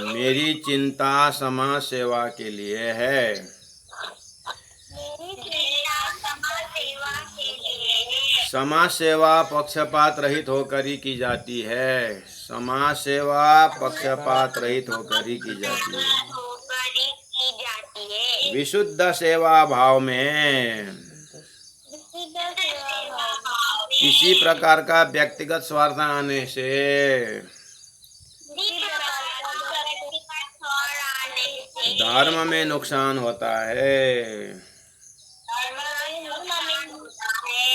मेरी चिंता समाज सेवा के लिए है। समाज सेवा पक्षपात रहित होकर ही की जाती है। समाज सेवा पक्षपात रहित होकर ही की जाती है। विशुद्ध सेवा भाव में किसी प्रकार का व्यक्तिगत स्वार्थ आने से धर्म में नुकसान होता है।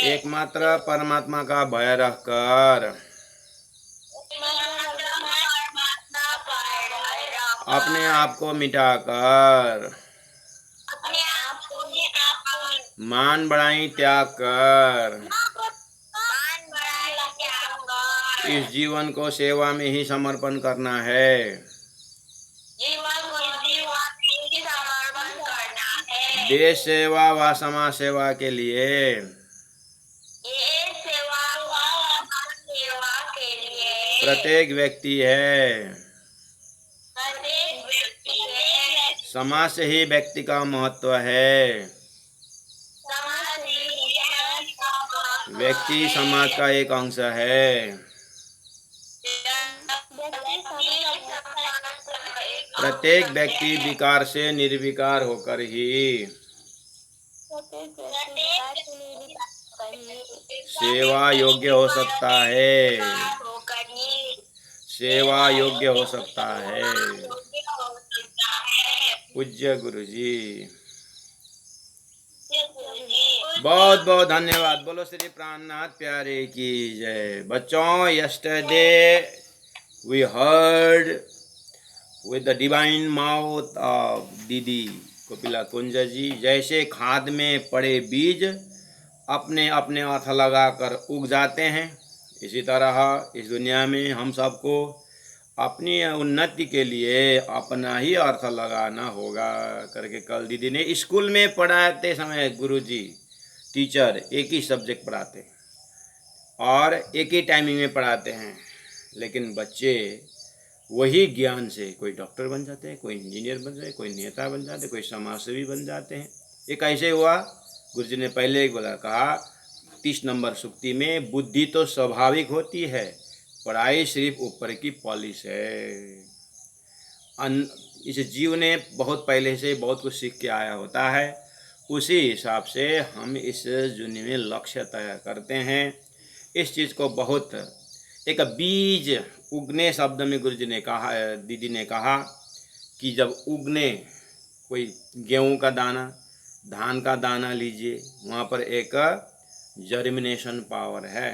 एकमात्र परमात्मा का भय रखकर अपने आप को मिटाकर मान बढ़ाई त्याग कर इस जीवन को सेवा में ही समर्पण करना है। देश सेवा व समाज सेवा के लिए प्रत्येक व्यक्ति है। समाज से ही व्यक्ति का महत्व है। व्यक्ति समाज का एक अंश है। प्रत्येक व्यक्ति विकार से निर्विकार होकर ही सेवा योग्य हो सकता है। सेवा योग्य हो सकता है। पूज्य गुरु जी, बहुत बहुत धन्यवाद। बोलो श्री प्राणनाथ प्यारे की जय। बच्चों, yesterday we heard with the divine mouth of दीदी कपिला कुंज जी, जैसे खाद में पड़े बीज अपने अपने अर्थ लगाकर उग जाते हैं, इसी तरह इस दुनिया में हम सबको अपनी उन्नति के लिए अपना ही अर्थ लगाना होगा करके कल दीदी ने स्कूल में पढ़ाते समय गुरुजी टीचर एक ही सब्जेक्ट पढ़ाते हैं और एक ही टाइमिंग में पढ़ाते हैं, लेकिन बच्चे वही ज्ञान से कोई डॉक्टर बन जाते हैं, कोई इंजीनियर बन जाते हैं, कोई नेता बन जाते हैं, कोई समाजसेवी बन जाते हैं। ये कैसे हुआ? गुरुजी ने पहले एक बोला, कहा 30 नंबर सूक्ति में बुद्धि तो स्वाभाविक होती है, पढ़ाई सिर्फ ऊपर की पॉलिश है। इस जीव ने बहुत पहले से बहुत कुछ सीख के आया होता है, उसी हिसाब से हम इस दुनिया में लक्ष्य तय करते हैं। इस चीज़ को बहुत एक बीज उगने शब्द में गुरुजी ने कहा, दीदी ने कहा कि जब उगने कोई गेहूं का दाना, धान का दाना लीजिए, वहाँ पर एक जर्मिनेशन पावर है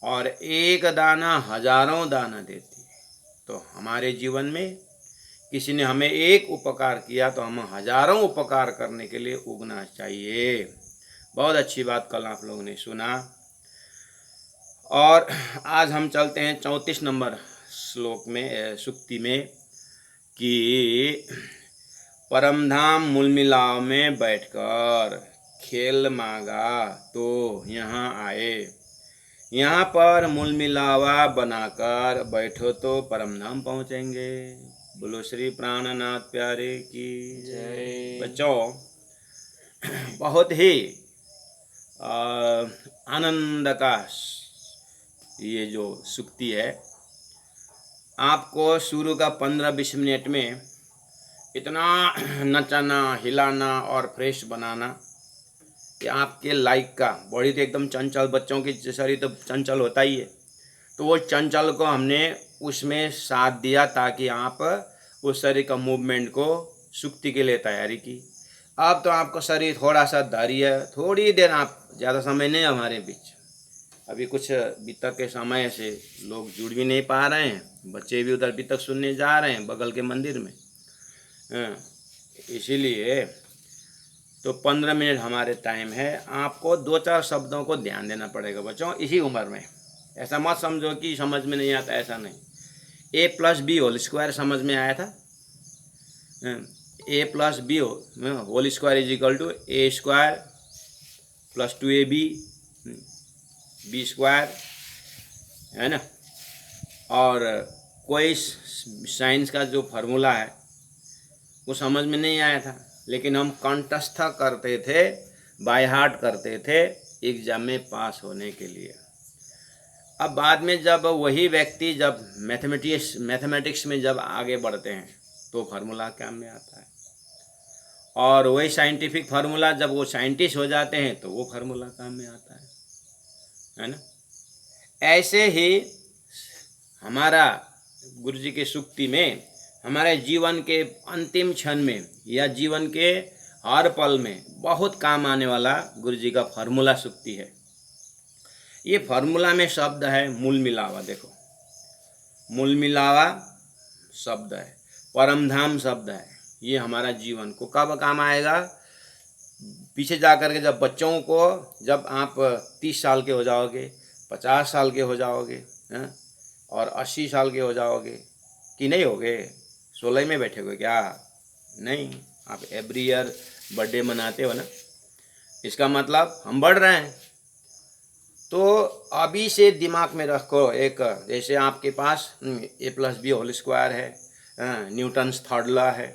और एक दाना हजारों दाना देती है। तो हमारे जीवन में किसी ने हमें एक उपकार किया तो हम हजारों उपकार करने के लिए उगना चाहिए। बहुत अच्छी बात कल आप लोगों ने सुना। और आज हम चलते हैं 34 नंबर श्लोक में, सूक्ति में, कि परमधाम मूलमिलाव में बैठकर खेल मांगा तो यहाँ आए, यहाँ पर मूलमिलावा बनाकर बैठो तो परमधाम पहुँचेंगे। बोलो श्री प्राणनाथ प्यारे की जय। बच्चों, बहुत ही आनंद का ये जो सूक्ति है, आपको शुरू का 15-20 मिनट में इतना नचाना, हिलाना और फ्रेश बनाना कि आपके लाइक का बॉडी तो एकदम चंचल, बच्चों की शरीर तो चंचल होता ही है, तो वो चंचल को हमने उसमें साथ दिया ताकि आप उस शरीर का मूवमेंट को सूक्ति के लिए तैयारी की। अब तो आपका शरीर थोड़ा सा धैर्य, थोड़ी देर, आप ज़्यादा समय नहीं हमारे बीच, अभी कुछ बीतक के समय से लोग जुड़ भी नहीं पा रहे हैं, बच्चे भी उधर बीतक सुनने जा रहे हैं बगल के मंदिर में, इसीलिए तो 15 मिनट हमारे टाइम है। आपको 2-4 शब्दों को ध्यान देना पड़ेगा बच्चों इसी उम्र में। ऐसा मत समझो कि समझ में नहीं आता, ऐसा नहीं। a+b² समझ में आया था? a+b whole square is equal to a² + 2ab b² है ना। और कोई साइंस का जो फार्मूला है वो समझ में नहीं आया था, लेकिन हम कंठस्थ करते थे, बाय हार्ट करते थे एग्जाम में पास होने के लिए। अब बाद में जब वही व्यक्ति जब मैथमेटिक्स में जब आगे बढ़ते हैं तो फार्मूला काम में आता है, और वही साइंटिफिक फार्मूला जब वो साइंटिस्ट हो जाते हैं तो वो फार्मूला काम में आता है ना। ऐसे ही हमारा गुरु जी की सूक्ति में हमारे जीवन के अंतिम क्षण में या जीवन के हर पल में बहुत काम आने वाला गुरु जी का फार्मूला सूक्ति है। ये फार्मूला में शब्द है मूल मिलावा। देखो, मूल मिलावा शब्द है, परमधाम शब्द है। ये हमारा जीवन को कब काम आएगा? पीछे जा कर के जब बच्चों को, जब आप 30 साल के हो जाओगे, 50 साल के हो जाओगे, और 80 साल के हो जाओगे कि नहीं होगे? 16 में बैठे हो क्या? नहीं, आप एवरी ईयर बर्थडे मनाते हो ना, इसका मतलब हम बढ़ रहे हैं। तो अभी से दिमाग में रखो, एक जैसे आपके पास a+b² है, न्यूटन्स थर्ड लॉ है,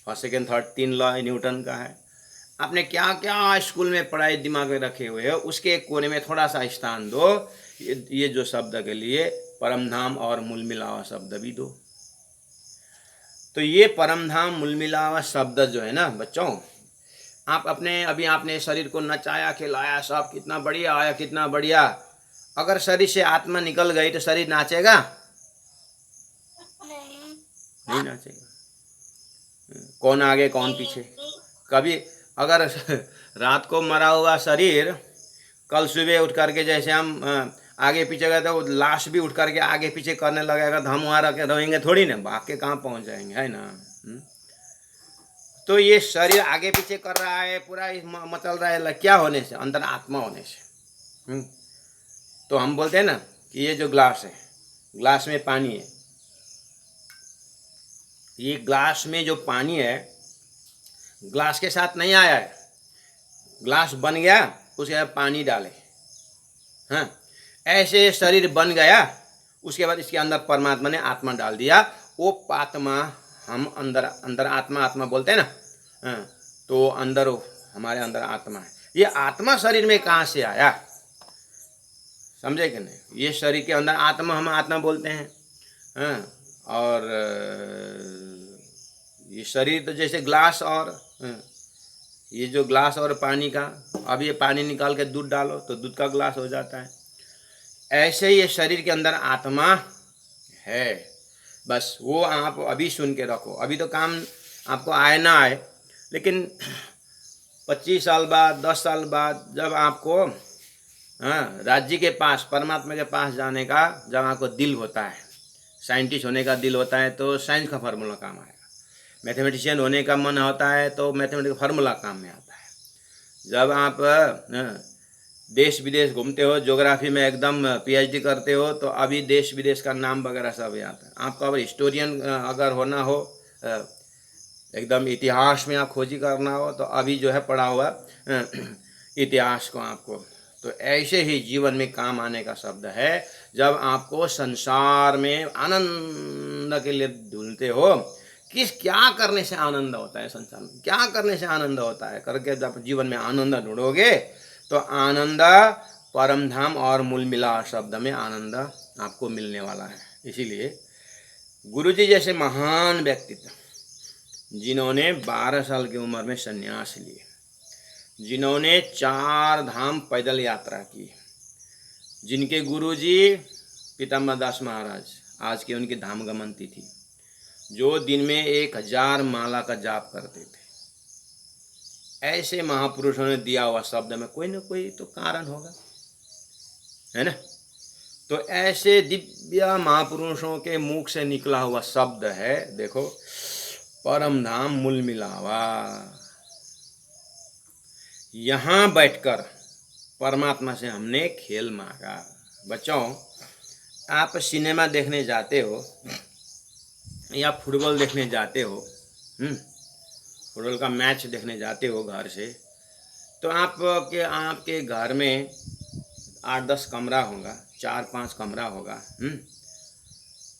first second third 3 law Newton का है। आपने क्या क्या स्कूल में पढ़ाई दिमाग में रखे हुए हो, उसके एक कोने में थोड़ा सा स्थान दो, ये जो शब्द के लिए परमधाम और मूल मिलावा शब्द भी दो। तो ये परमधाम मूल मिलावा शब्द जो है ना बच्चों, आप अपने अभी आपने शरीर को नचाया खिलाया, सब कितना बढ़िया आया, कितना बढ़िया। अगर शरीर से आत्मा निकल गई तो शरीर नाचेगा? नहीं नाचेगा। कौन आगे कौन पीछे? कभी अगर रात को मरा हुआ शरीर कल सुबह उठ करके, जैसे हम आगे पीछे गए तो लाश भी उठ करके आगे पीछे करने लगेगा, तो हम वहाँ रहेंगे थोड़ी ना, भाग के कहाँ पहुँच जाएंगे, है ना। तो ये शरीर आगे पीछे कर रहा है, पूरा मचल रहा है, क्या होने से? अंदर आत्मा होने से। तो हम बोलते हैं ना कि ये जो ग्लास है, ग्लास में पानी है, ये ग्लास में जो पानी है ग्लास के साथ नहीं आया है, ग्लास बन गया, उसके बाद पानी डाले, हाँ, ऐसे शरीर बन गया, उसके बाद इसके अंदर परमात्मा ने आत्मा डाल दिया। वो आत्मा हम अंदर आत्मा बोलते हैं ना, हाँ, तो अंदर हमारे अंदर आत्मा है। ये आत्मा शरीर में कहाँ से आया, समझे कि नहीं? ये शरीर के अंदर आत्मा हम आत्मा बोलते हैं, हाँ, और ये शरीर तो जैसे ग्लास और ये जो ग्लास और पानी का, अब ये पानी निकाल के दूध डालो तो दूध का ग्लास हो जाता है। ऐसे ही ये शरीर के अंदर आत्मा है, बस वो आप अभी सुन के रखो। अभी तो काम आपको आए ना आए, लेकिन 25 साल बाद 10 साल बाद जब आपको राज्य के पास, परमात्मा के पास जाने का जब आपको दिल होता है, साइंटिस्ट होने का दिल होता है तो साइंस का फार्मूला काम आएगा। मैथमेटिशियन होने का मन होता है तो मैथमेटिक्स का फार्मूला काम में आता है। जब आप देश विदेश घूमते हो, ज्योग्राफी में एकदम PhD करते हो, तो अभी देश विदेश का नाम वगैरह सब आता है आपको। अगर हिस्टोरियन अगर होना हो, एकदम इतिहास में आप खोजी करना हो, तो अभी जो है पढ़ा हुआ इतिहास को आपको। तो ऐसे ही जीवन में काम आने का शब्द है, जब आपको संसार में आनंद के लिए ढूंढते हो, क्या करने से आनंद होता है, संसार में क्या करने से आनंद होता है करके जब जीवन में आनंद ढूंढोगे तो आनंद परमधाम और मूल मिला शब्द में आनंद आपको मिलने वाला है। इसीलिए गुरुजी जैसे महान व्यक्तित्व, जिन्होंने 12 साल की उम्र में संन्यास लिए, जिन्होंने 4 धाम पैदल यात्रा की, जिनके गुरुजी पीताम्बर दास महाराज, आज की उनकी धाम गमन तिथि, जो दिन में 1000 माला का जाप करते थे, ऐसे महापुरुषों ने दिया हुआ शब्द में कोई ना कोई तो कारण होगा, है ना। तो ऐसे दिव्य महापुरुषों के मुख से निकला हुआ शब्द है, देखो, परम धाम मूल मिलावा। यहाँ बैठकर परमात्मा से हमने खेल मांगा। बच्चों, आप सिनेमा देखने जाते हो या फुटबॉल देखने जाते हो, फुटबॉल का मैच देखने जाते हो घर से, तो आपके घर में 8-10 कमरा होगा, 4-5 कमरा होगा।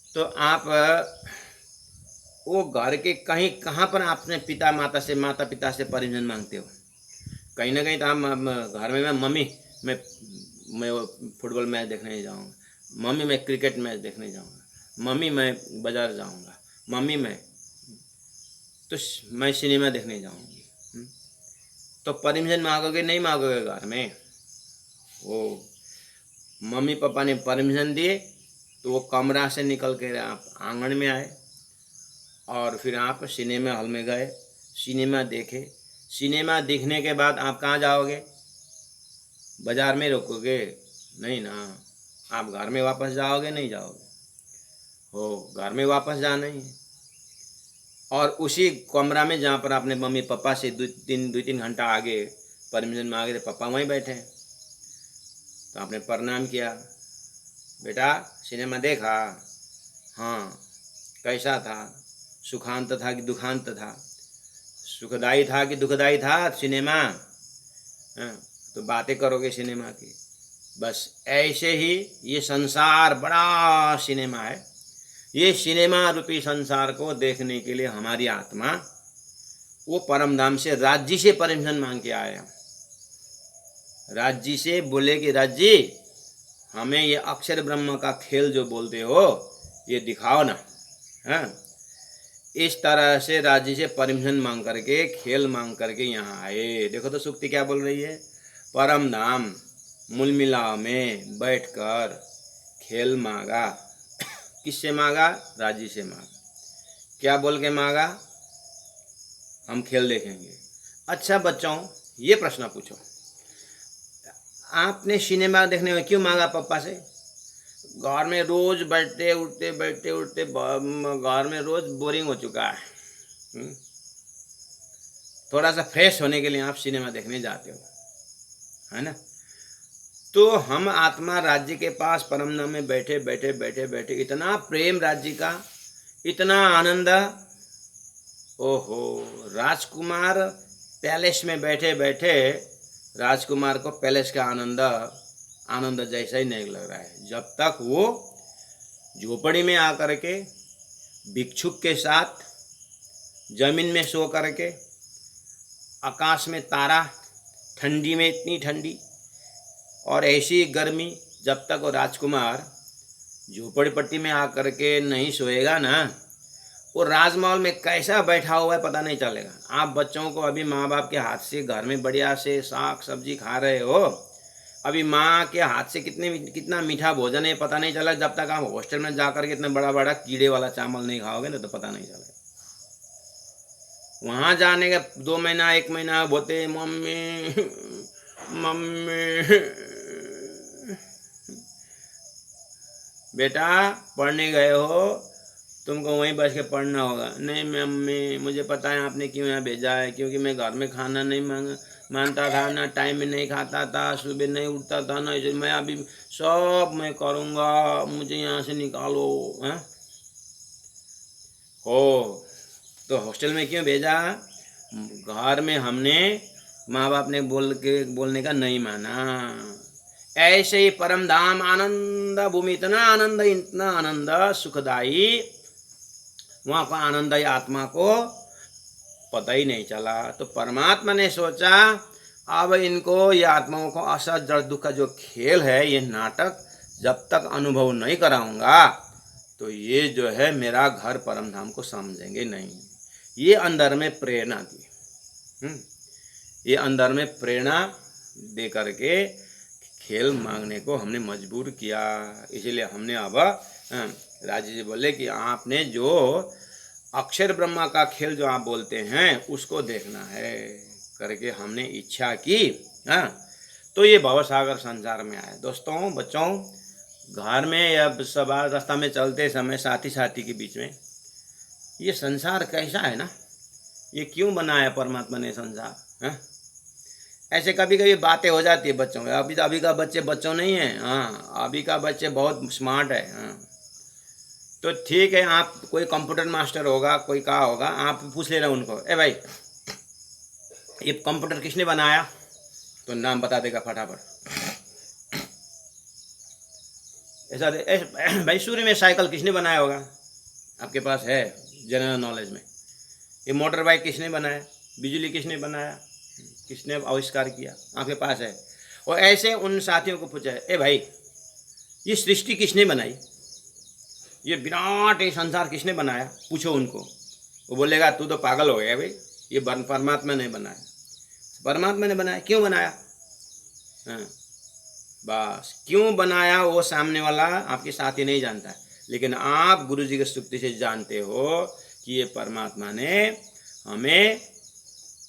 तो आप वो घर के कहीं कहाँ पर आपने माता पिता से परमिशन मांगते हो? कहीं ना कहीं तो हम घर में मम्मी मैं वो फुटबॉल मैच देखने जाऊँगा, मम्मी मैं क्रिकेट मैच देखने जाऊँगा, मम्मी मैं बाज़ार जाऊँगा, मम्मी मैं सिनेमा देखने जाऊँगी। तो परमिशन मांगोगे नहीं मांगोगे घर में? वो मम्मी पापा ने परमिशन दिए तो वो कमरा से निकल कर आप आंगन में आए और फिर आप सिनेमा हॉल में गए, सिनेमा देखे। सिनेमा देखने के बाद आप कहाँ जाओगे? बाज़ार में रुकोगे? नहीं ना, आप घर में वापस जाओगे? नहीं जाओगे हो, घर में वापस जाना ही है। और उसी कमरा में जहाँ पर आपने मम्मी पापा से 2-3 घंटा आगे परमिशन मांगे थे, पापा वहीं बैठे हैं, तो आपने प्रणाम किया, बेटा सिनेमा देखा? हाँ। कैसा था? सुखांत था कि दुखांत था? सुखदाई था कि दुखदाई था सिनेमा? हाँ, तो बातें करोगे सिनेमा की। बस ऐसे ही ये संसार बड़ा सिनेमा है। ये सिनेमा रूपी संसार को देखने के लिए हमारी आत्मा वो परम धाम से राज्य से परमिशन मांग के आया। राज्य से बोले कि राज्य हमें ये अक्षर ब्रह्म का खेल जो बोलते हो ये दिखाओ ना। हाँ, इस तरह से राज्य से परमिशन मांग करके खेल मांग करके यहाँ आए। देखो तो सूक्ति क्या बोल रही है? परम धाम मूल मिलाव में बैठकर खेल मांगा। किससे मांगा? राज्य से मांगा। क्या बोल के मांगा? हम खेल देखेंगे। अच्छा बच्चों, ये प्रश्न पूछो, आपने सिनेमा देखने में क्यों मांगा पापा से? घर में रोज बैठते उठते घर में रोज बोरिंग हो चुका है। थोड़ा सा फ्रेश होने के लिए आप सिनेमा देखने जाते हो, है ना? तो हम आत्मा राज्य के पास परम धाम में बैठे बैठे इतना प्रेम राज्य का, इतना आनंद। ओहो, राजकुमार पैलेस में बैठे बैठे राजकुमार को पैलेस का आनंद जैसा ही नहीं लग रहा है, जब तक वो झोपड़ी में आकर के भिक्षुक के साथ जमीन में सो करके आकाश में तारा, ठंडी में इतनी ठंडी और ऐसी गर्मी, जब तक वो राजकुमार झोपड़पट्टी में आकर के नहीं सोएगा ना, वो राजमहल में कैसा बैठा हुआ है पता नहीं चलेगा। आप बच्चों को अभी माँ बाप के हाथ से घर में बढ़िया से साग सब्जी खा रहे हो, अभी माँ के हाथ से कितना मीठा भोजन है पता नहीं चला, जब तक आप हॉस्टल में जाकर के इतना बड़ा बड़ा कीड़े वाला चावल नहीं खाओगे ना तो पता नहीं चलेगा। वहाँ जाने के 2 महीना 1 महीना बोलते मम्मी बेटा पढ़ने गए हो, तुमको वहीं बैठ के पढ़ना होगा। नहीं मम्मी, मुझे पता है आपने क्यों यहाँ भेजा है, क्योंकि मैं घर में खाना नहीं मानता था ना, टाइम में नहीं खाता था, सुबह नहीं उठता था ना, इसलिए मैं अभी सब मैं करूँगा, मुझे यहाँ से निकालो। हैं हो तो हॉस्टल में क्यों भेजा? घर में हमने माँ बाप ने बोलने का नहीं माना। ऐसे ही परम धाम आनंद भूमि, इतना आनंद सुखदाई, वहाँ का आनंद आत्मा को पता ही नहीं चला। तो परमात्मा ने सोचा अब इनको, ये आत्माओं को असत जड़ दुख का जो खेल है, ये नाटक जब तक अनुभव नहीं कराऊंगा तो ये जो है मेरा घर परम धाम को समझेंगे नहीं। ये अंदर में प्रेरणा दी, ये अंदर में प्रेरणा दे करके खेल मांगने को हमने मजबूर किया। इसलिए हमने अब राजी जी बोले कि आपने जो अक्षर ब्रह्मा का खेल जो आप बोलते हैं उसको देखना है करके हमने इच्छा की। हाँ, तो ये भवसागर संसार में आए। दोस्तों बच्चों, घर में या सब रास्ता में चलते समय साथी के बीच में ये संसार कैसा है ना, ये क्यों बनाया परमात्मा ने संसार? हाँ, ऐसे कभी कभी बातें हो जाती है बच्चों में। अभी का बच्चे बच्चों नहीं है। हाँ, अभी का बच्चे बहुत स्मार्ट है। हाँ, तो ठीक है, आप कोई कंप्यूटर मास्टर होगा, कोई कहा होगा, आप पूछ ले रहे उनको, ए भाई ये कंप्यूटर किसने बनाया? तो नाम बता देगा फटाफट। भाई सूर्य में साइकिल किसने बनाया होगा? आपके पास है जनरल नॉलेज में? ये मोटर बाइक किसने बनाया? बिजली किसने बनाया? किसने आविष्कार किया? आपके पास है। और ऐसे उन साथियों को पूछा, ए भाई ये सृष्टि किसने बनाई? ये विराट ये संसार किसने बनाया? पूछो उनको। वो बोलेगा तू तो पागल हो गया भाई, ये परमात्मा ने बनाया। परमात्मा ने बनाया, क्यों बनाया? हाँ, बस क्यों बनाया वो सामने वाला आपके साथी नहीं जानता है, लेकिन आप गुरु जी की स्तुति से जानते हो कि ये परमात्मा ने हमें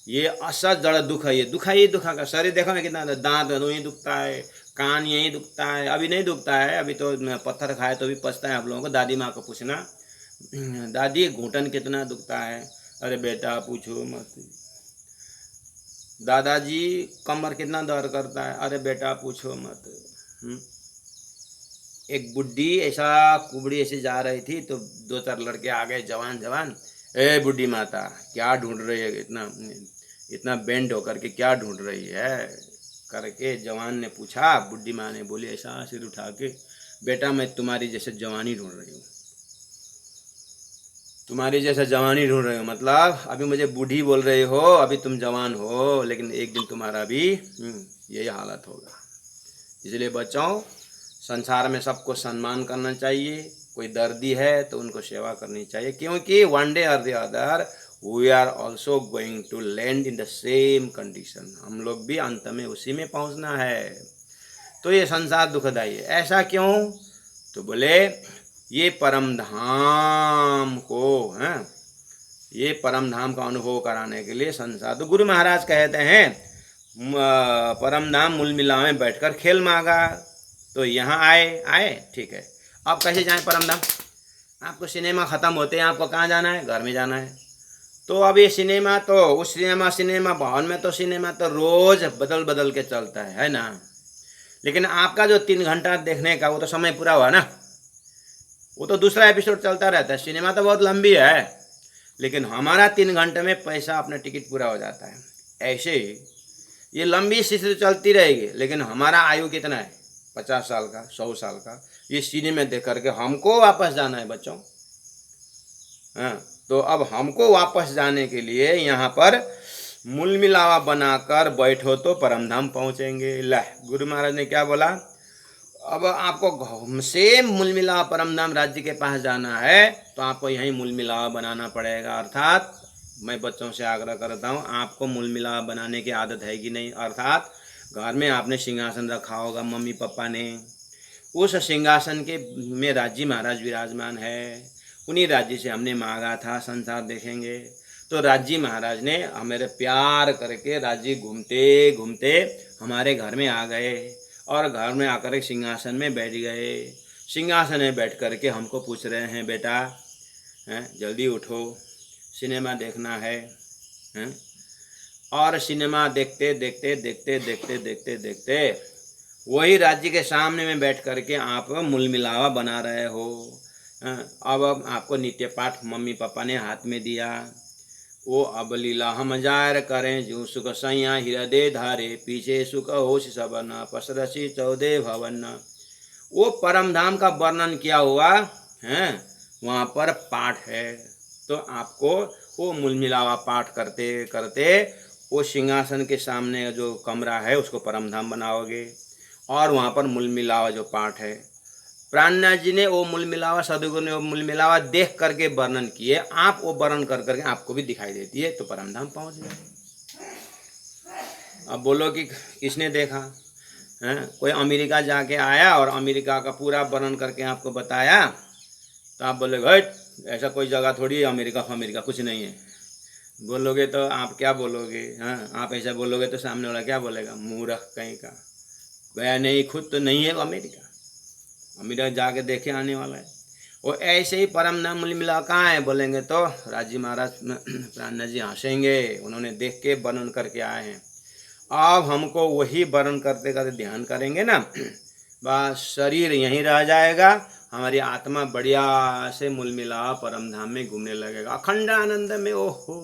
ये असत जड़ दुख है, ये दुखा ही दुखा का शरीर देखो ना कितना, दांत यहीं दुखता है, कान यहीं दुखता है। अभी नहीं दुखता है, अभी तो पत्थर खाए तो भी पछता है। आप लोगों को दादी माँ को पूछना, दादी घुटन कितना दुखता है? अरे बेटा पूछो मत। दादाजी कमर कितना दर्द करता है? अरे बेटा पूछो मत। एक बुढ़ी ऐसा कुबड़ी ऐसे जा रही थी तो 2-4 लड़के आ गए, जवान जवान। ए बुढ़ी माता क्या ढूंढ रही है, इतना बेंड होकर के क्या ढूंढ रही है करके जवान ने पूछा। बुढ़ी माँ ने बोली ऐसा सिर उठा के, बेटा मैं तुम्हारी जैसे जवानी ढूंढ रही हूँ, तुम्हारी जैसा जवानी ढूंढ रही हूँ। मतलब अभी मुझे बूढ़ी बोल रहे हो, अभी तुम जवान हो, लेकिन एक दिन तुम्हारा भी यही हालत होगा। इसलिए बच्चों, संसार में सबको सम्मान करना चाहिए। कोई दर्दी है तो उनको सेवा करनी चाहिए, क्योंकि one day or the other we are also going to land in the same condition. हम लोग भी अंत में उसी में पहुंचना है। तो ये संसार दुखदाई है। ऐसा क्यों? तो बोले ये परम धाम को हैं, ये परम धाम का अनुभव कराने के लिए संसार। तो गुरु महाराज कहते हैं परम धाम मूल मिला में बैठकर खेल मांगा। तो यहाँ आए ठीक है। अब कैसे जाएं परम धाम? आपको सिनेमा ख़त्म होते हैं आपको कहाँ जाना है? घर में जाना है। तो अब ये सिनेमा तो उस सिनेमा भवन में तो सिनेमा तो रोज़ बदल बदल के चलता है ना। लेकिन आपका जो 3 घंटा देखने का वो तो समय पूरा हुआ ना, वो तो दूसरा एपिसोड चलता रहता है। सिनेमा तो बहुत लंबी है, लेकिन हमारा 3 घंटे में पैसा अपना टिकट पूरा हो जाता है। ऐसे ही ये लंबी सीरीज चलती रहेगी, लेकिन हमारा आयु कितना है? 50 साल का, 100 साल का। ये सिनेमा देख करके हमको वापस जाना है बच्चों। हाँ, तो अब हमको वापस जाने के लिए यहाँ पर मूल मिलावा बनाकर बैठो तो परमधाम पहुँचेंगे। गुरु महाराज ने क्या बोला? अब आपको सेम मूल मिलावा परमधाम राज्य के पास जाना है तो आपको यहीं मूल मिलावा बनाना पड़ेगा। अर्थात मैं बच्चों से आग्रह करता हूँ, आपको मूल मिलावा बनाने की आदत है कि नहीं? अर्थात घर में आपने सिंहासन रखा होगा मम्मी पापा ने, उस सिंहासन के में राज्य महाराज विराजमान है। उन्हीं राज्य से हमने मांगा था संसार देखेंगे। तो राज्य महाराज ने हमारे प्यार करके राज्य घूमते घूमते हमारे घर में आ गए और घर में आकर एक सिंहासन में बैठ गए। सिंहासन में बैठ करके हमको पूछ रहे हैं, बेटा जल्दी उठो, सिनेमा देखना है। और सिनेमा देखते देखते देखते देखते देखते देखते वही राज्य के सामने में बैठ करके आप मूल मिलावा बना रहे हो। अब आपको नित्य पाठ मम्मी पापा ने हाथ में दिया। वो अब लीला हम जार करें, जो सुख सैया हृदय धारे, पीछे सुख होश सबन, पसरसी 14 भवन। वो परम धाम का वर्णन किया हुआ है, वहाँ पर पाठ है। तो आपको वो मूल मिलावा पाठ करते करते वो सिंहासन के सामने जो कमरा है उसको परम धाम बनाओगे। और वहाँ पर मूल मिलावा जो पाठ है, प्राणनाथ जी ने वो मूल मिलावा, सदगुरु ने वो मूल मिलावा देख करके वर्णन किए। आप वो वर्णन कर करके आपको भी दिखाई देती है, तो परमधाम पहुँच गए। अब बोलो कि किसने देखा? कोई अमेरिका जाके आया और अमेरिका का पूरा वर्णन करके आपको बताया, तो आप बोले घट ऐसा कोई जगह थोड़ी है अमेरिका कुछ नहीं है। बोलोगे तो आप क्या बोलोगे? आप ऐसा बोलोगे तो सामने वाला क्या बोलेगा? मूर्ख कहीं का, गया नहीं, खुद तो नहीं है अमेरिका जाके देखे आने वाला है। वो ऐसे ही परम नाम मूल मिला कहाँ है बोलेंगे तो राजी महाराज प्राणनाथ जी हंसेंगे, उन्होंने देख के वर्णन करके आए हैं। अब हमको वही वर्णन करते करते ध्यान करेंगे ना, बस शरीर यहीं रह जाएगा, हमारी आत्मा बढ़िया से मूल मिला परम धाम में घूमने लगेगा, अखंड आनंद में। ओहो,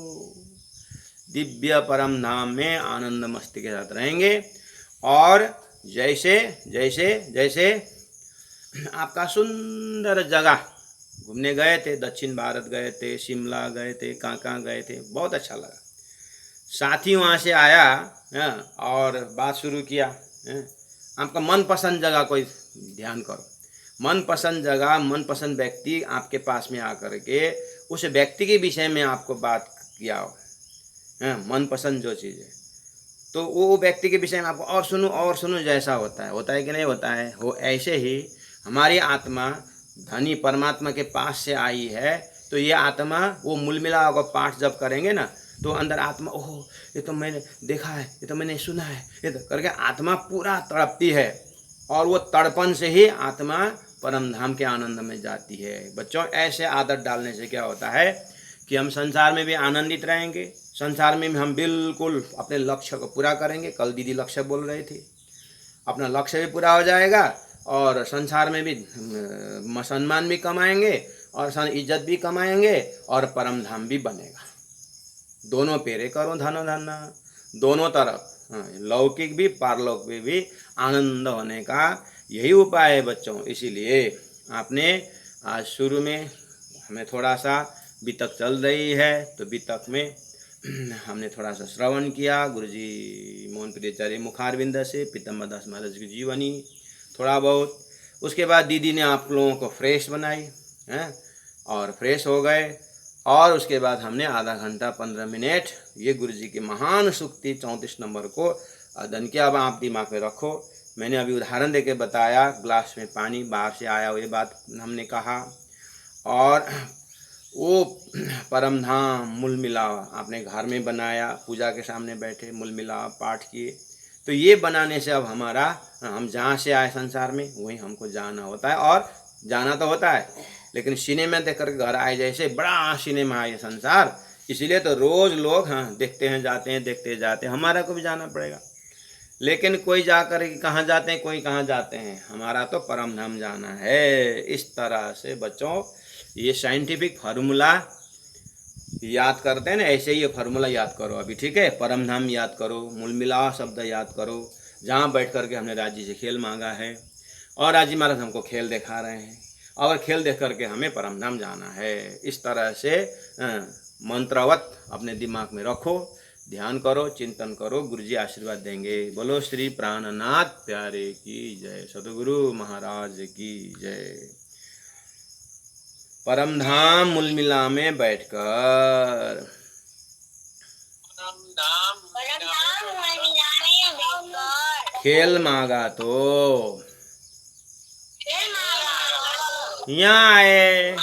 दिव्य परम धाम में आनंद मस्ती के साथ रहेंगे। और जैसे जैसे जैसे आपका सुंदर जगह घूमने गए थे, दक्षिण भारत गए थे, शिमला गए थे, कहाँ गए थे, बहुत अच्छा लगा। साथी वहाँ से आया और बात शुरू किया। आपका मनपसंद जगह कोई ध्यान करो, मनपसंद जगह, मनपसंद व्यक्ति आपके पास में आकर के उस व्यक्ति के विषय में आपको बात किया हो, मनपसंद जो चीज़ है, तो वो व्यक्ति के विषय में आपको और सुनो जैसा होता है कि नहीं होता है। वो ऐसे ही हमारी आत्मा धनी परमात्मा के पास से आई है, तो ये आत्मा वो मूल मिलाव का पाठ जब करेंगे ना, तो अंदर आत्मा, ओह ये तो मैंने देखा है, ये तो मैंने सुना है, ये तो करके आत्मा पूरा तड़पती है, और वो तड़पन से ही आत्मा परम धाम के आनंद में जाती है। बच्चों, ऐसे आदत डालने से क्या होता है कि हम संसार में भी आनंदित रहेंगे, संसार में भी हम बिल्कुल अपने लक्ष्य को पूरा करेंगे। कल दीदी लक्ष्य बोल रही थी, अपना लक्ष्य भी पूरा हो जाएगा, और संसार में भी सम्मान भी कमाएंगे, और इज्जत भी कमाएंगे, और परम धाम भी बनेगा। दोनों पेरे करो धन धन, दोनों तरफ, लौकिक भी पारलौकिक भी आनंद होने का यही उपाय है बच्चों। इसीलिए आपने आज शुरू में हमें थोड़ा सा बीतक चल रही है, तो बीतक में हमने थोड़ा सा श्रवण किया गुरुजी मोहन प्रियाचार्य मुखारविंद से, पीतम्बर दास महाराज की जीवनी थोड़ा बहुत। उसके बाद दीदी ने आप लोगों को फ्रेश बनाई हैं, और फ्रेश हो गए, और उसके बाद हमने आधा घंटा 15 मिनट ये गुरुजी की महान सूक्ति 34 नंबर को अध्ययन किया। अब आप दिमाग में रखो, मैंने अभी उदाहरण देके बताया, ग्लास में पानी बाहर से आया, ये बात हमने कहा, और वो परम धाम मूल मिलाव आपने घर में बनाया, पूजा के सामने बैठे मूल मिलाव पाठ किए। तो ये बनाने से अब हमारा, हम जहाँ से आए संसार में वहीं हमको जाना होता है, और जाना तो होता है, लेकिन सिनेमा देख कर घर आए, जैसे बड़ा सिनेमा है ये संसार, इसीलिए तो रोज़ लोग देखते हैं, जाते हैं, देखते जाते हैं। हमारा को भी जाना पड़ेगा, लेकिन कोई जाकर कहाँ जाते हैं, कोई कहाँ जाते हैं, हमारा तो परम धाम जाना है। इस तरह से बच्चों ये साइंटिफिक फार्मूला याद करते हैं ना, ऐसे ही ये फार्मूला याद करो अभी, ठीक है। परम धाम याद करो, मूल मिलाव शब्द याद करो, जहाँ बैठ करके हमने राज जी से खेल मांगा है, और राज जी महाराज हमको खेल दिखा रहे हैं, और खेल देख करके हमें परम धाम जाना है। इस तरह से मंत्रवत अपने दिमाग में रखो, ध्यान करो, चिंतन करो, गुरुजी आशीर्वाद देंगे। बोलो श्री प्राणनाथ प्यारे की जय, सतगुरु महाराज की जय। परम धाम मूल मिला में बैठकर खेल मांगा तो यहाँ आए,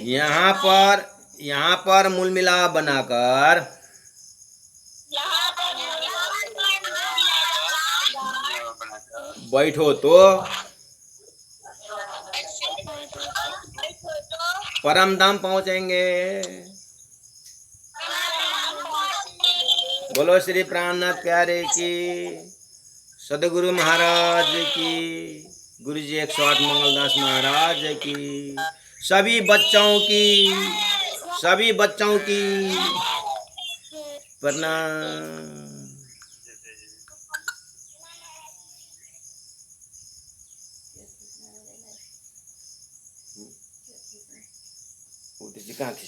यहाँ पर मूल मिलाप बनाकर बैठो तो परम धाम पहुंचेंगे। बोलो श्री प्राणनाथ प्यारे की, सदगुरु महाराज की, गुरुजी 108 मंगलदास महाराज की, सभी बच्चों की प्रणाम। कहाँ थी